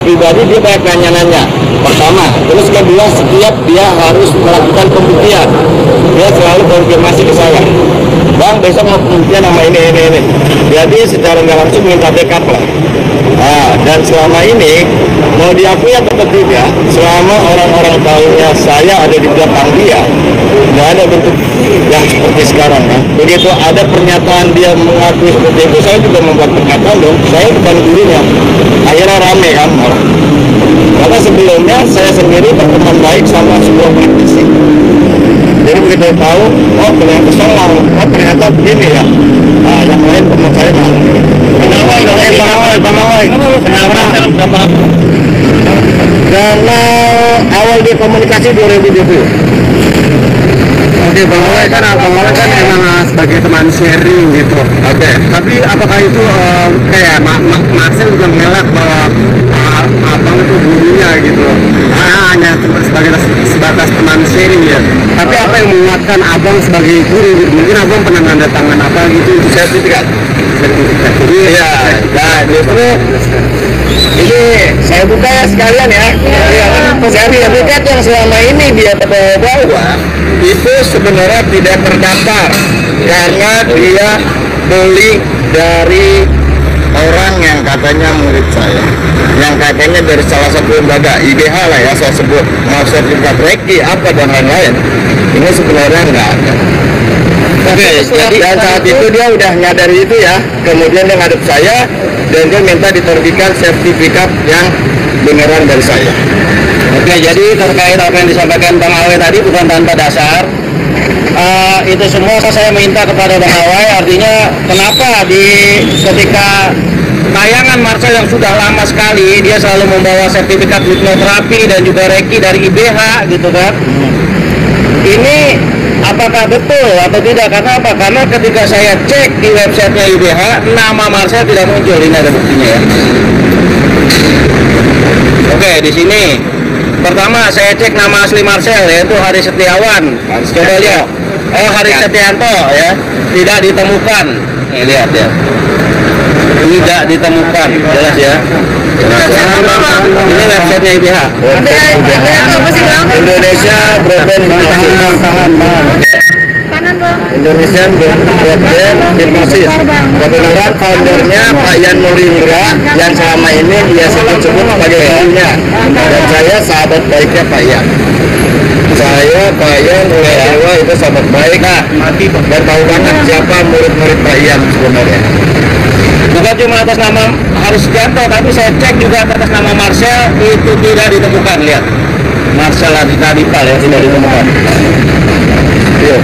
Pribadi dia banyak nanya-nanya. Pertama, terus kedua, setiap dia harus melakukan pembuktian, dia selalu konfirmasi ke saya, Bang besok mau pembuktian sama ini. Jadi secara nggak langsung minta backup lah. Nah, dan selama ini mau diakui atau tidak, selama orang-orang tahunya saya ada di belakang dia, nggak ada bentuk yang seperti sekarang kan. Begitu ada pernyataan dia mengakui seperti itu, saya juga membuat pernyataan dong. Saya bukan gurunya. Akhirnya rame kan. Karena sebelumnya saya sendiri berteman baik sama sebuah praktisi. Jadi begitu tahu, oh ternyata salah, oh ternyata begini ya. Nah, yang lain teman saya malah. Kenapa? Karena awal dia komunikasi 2020. Oke, Bang Awai kan emang sebagai teman sharing gitu. Oke. Tapi apakah itu kayak Marcel juga mengelak bahwa abang itu gurunya gitu? Hanya sebatas teman sharing ya. Tapi apa yang menguatkan abang sebagai guru? Mungkin abang pernah nanda tangan apa gitu? Sertifikat. Iya. Nah justru ini saya buka ya sekalian ya. Sertifikat yang selama ini dia bawa itu sebenarnya tidak terdaftar karena dia beli dari orang yang katanya murid saya, yang katanya dari salah satu lembaga IBH lah ya, saya sebut mau sertifikat Reiki apa dan lain-lain. Ini sebenarnya nggak ada. Oke, jadi dan saat itu dia udah nyadar itu ya, kemudian dia ngadep saya dan dia minta diterbitkan sertifikat yang beneran dari saya. Oke, jadi terkait apa yang disampaikan Bang Awai tadi bukan tanpa dasar. Itu semua saya minta kepada Bang Awai, artinya kenapa ketika tayangan Marcel yang sudah lama sekali dia selalu membawa sertifikat hipnoterapi dan juga Reiki dari IBH gitu kan. Ini apakah betul atau tidak? Karena apa? Karena ketika saya cek di websitenya IBH, nama Marcel tidak muncul. Ini ada buktinya ya. Oke, di sini pertama saya cek nama asli Marcel yaitu Haris Setiawan. Coba lihat. Haris Setianto ya, tidak ditemukan. Nih lihat ya. Tidak ditemukan, jelas ya. Ini websitenya IBH. Indonesia Broadband Indonesia Broadband Hipnosis. Kebenaran foundernya Pak Yan Nurindra yang selama ini dia sebut-sebut sebagai gurunya. Dan saya sahabat baiknya Pak Yan. Saya Pak Yan oleh Dewa itu sahabat baik. Dan tahu banget siapa murid-murid Pak Yan sebenarnya. Bukan cuma atas nama Haris Setianto, tapi saya cek juga atas nama Marcel itu tidak ditemukan. Lihat, Marcel Aditadipal ya tidak ditemukan. Iya.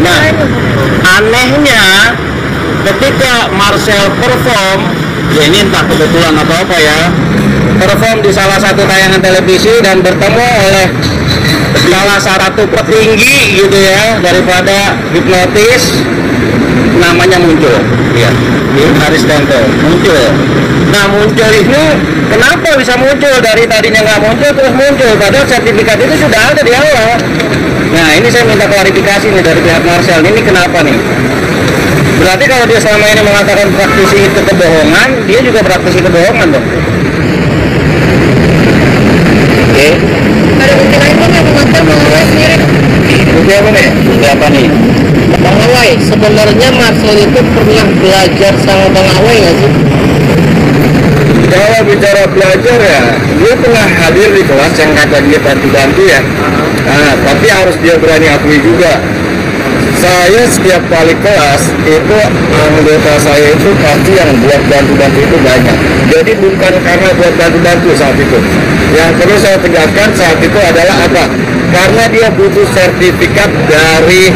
Nah, anehnya ketika Marcel perform, ya ini entah kebetulan atau apa ya, perform di salah satu tayangan televisi dan bertemu oleh salah satu petinggi gitu ya daripada hipnotis, namanya muncul ya, Haris Setianto muncul. Nah muncul ini kenapa bisa muncul, dari tadinya nggak muncul terus muncul, padahal sertifikat itu sudah ada di awal. Nah ini saya minta klarifikasi nih dari pihak Marcel, ini kenapa nih? Berarti kalau dia selama ini mengatakan praktisi itu kebohongan, dia juga praktisi kebohongan dong. Oke. Ada bukti lain Bang yang mengatur Bang Awai sendiri? Bukti apa nih? Bukti apa nih? Bang Awai, sebenarnya Marcel itu pernah belajar sama Bang Awai nggak sih? Kalau bicara belajar ya, dia pernah hadir di kelas yang kata dia bantu-bantu ya. Nah, tapi harus dia berani akui juga. Saya setiap kali kelas itu anggota saya itu pasti yang buat bantu-bantu itu banyak. Jadi bukan karena buat bantu-bantu saat itu. Yang perlu saya tegaskan saat itu adalah apa? karena dia butuh sertifikat dari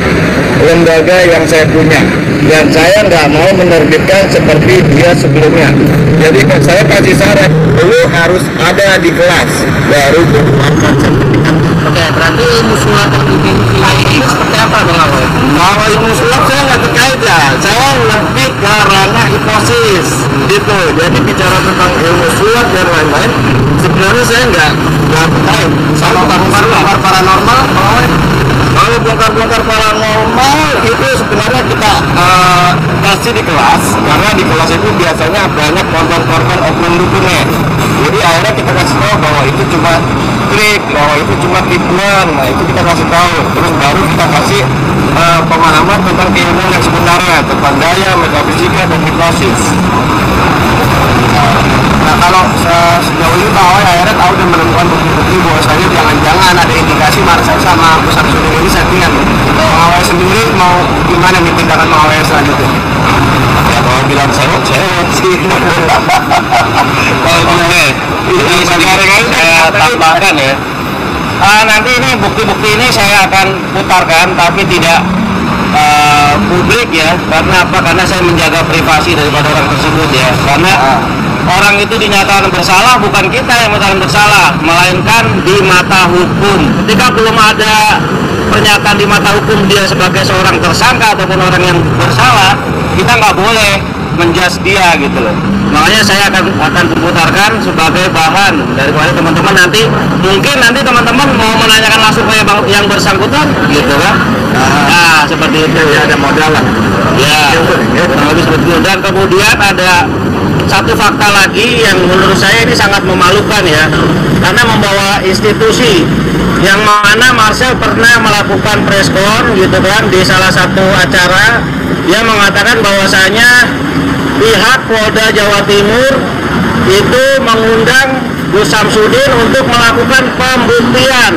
lembaga yang saya punya, dan saya nggak mau menerbitkan seperti dia sebelumnya. Jadi saya kasih saran, lu harus ada di kelas baru keluarkan sertifikat. Oke, berarti ilmu sulap yang lain itu seperti apa Bang Awe? Kalau ilmu sulap saya nggak terkait ya, saya lebih ke ranah hipotesis gitu. Jadi bicara tentang ilmu sulap dan lain-lain, sebenarnya saya nggak terkait. Sama bongkar paranormal, kalau bongkar paranormal itu sebenarnya kita kasih di kelas, karena di kelas itu biasanya banyak korban-korban oknum-oknumnya. Jadi akhirnya kita kasih tahu bahwa itu cuma trik, bahwa itu cuma tipuan. Nah itu kita kasih tahu, terus baru kita kasih pemahaman tentang keilmuan yang sebenarnya tentang daya, metafisika, dan hipnosis. Nah kalau sejauh ini Pak Awe akhirnya tahu dan menemukan bukti-bukti bahwasanya jangan-jangan ada indikasi Marcel sama pusat studi ini settingan. Pak Awe sendiri mau gimana nih tindakan Pak Awe selanjutnya? Ya kalau bilang cewek sih. Kalau gue ini sekarang saya tambahkan ya. Nanti ini bukti-bukti ini saya akan putarkan, tapi tidak publik ya. Karena apa? Karena saya menjaga privasi daripada orang tersebut ya. Karena orang itu dinyatakan bersalah, bukan kita yang menyatakan bersalah, melainkan di mata hukum. Ketika belum ada pernyataan di mata hukum dia sebagai seorang tersangka ataupun orang yang bersalah, kita nggak boleh menjudge dia gitu loh. Makanya saya akan putarkan sebagai bahan daripada teman-teman nanti, mungkin nanti teman-teman mau menanyakan langsung ke yang bersangkutan gitu kan. Nah seperti itu ya, ada modal lah ya, lebih seperti itu. Dan kemudian ada satu fakta lagi yang menurut saya ini sangat memalukan ya, karena membawa institusi yang mana Marcel pernah melakukan preskon gitu kan di salah satu acara. Dia mengatakan bahwasanya pihak Polda Jawa Timur itu mengundang Gus Samsudin untuk melakukan pembuktian.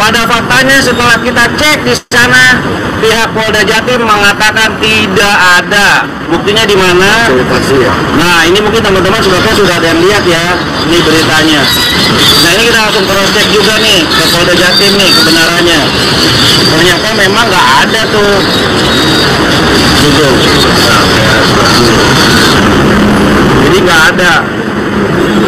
Pada faktanya setelah kita cek di sana, pihak Polda Jatim mengatakan tidak ada. Buktinya di mana? Nah ini mungkin teman-teman sudah ada yang lihat ya, ini beritanya. Nah ini kita langsung cross check juga nih ke Polda Jatim nih kebenarannya. Ternyata memang nggak ada tuh. Gitu. Jadi nggak ada.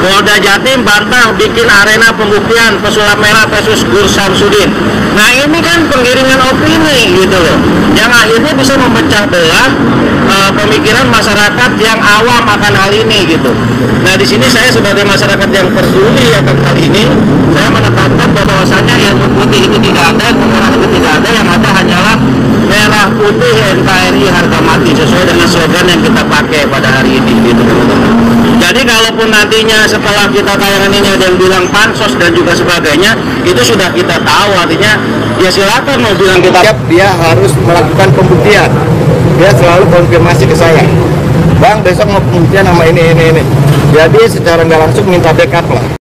Polda Jatim bantah bikin arena pembuktian pesulap merah versus Gus Samsudin. Nah ini kan penggiringan opini gitu loh, yang akhirnya bisa memecah belah pemikiran masyarakat yang awam akan hal ini gitu. Nah di sini saya sebagai masyarakat yang peduli akan hal ini, saya menetapkan bahwasanya yang putih itu tidak ada, merah itu tidak ada, yang ada hanyalah merah putih NKRI harga mati sesuai dengan slogan yang kita pakai pada hari ini gitu teman-teman. Jadi kalaupun nantinya setelah kita tayangan ini ada yang bilang pansos dan juga sebagainya, itu sudah kita tahu, artinya ya silakan mau bilang kita. Dia harus melakukan pembuktian. Dia selalu konfirmasi ke saya, Bang besok mau pembuktian sama ini. Jadi secara nggak langsung minta backup lah.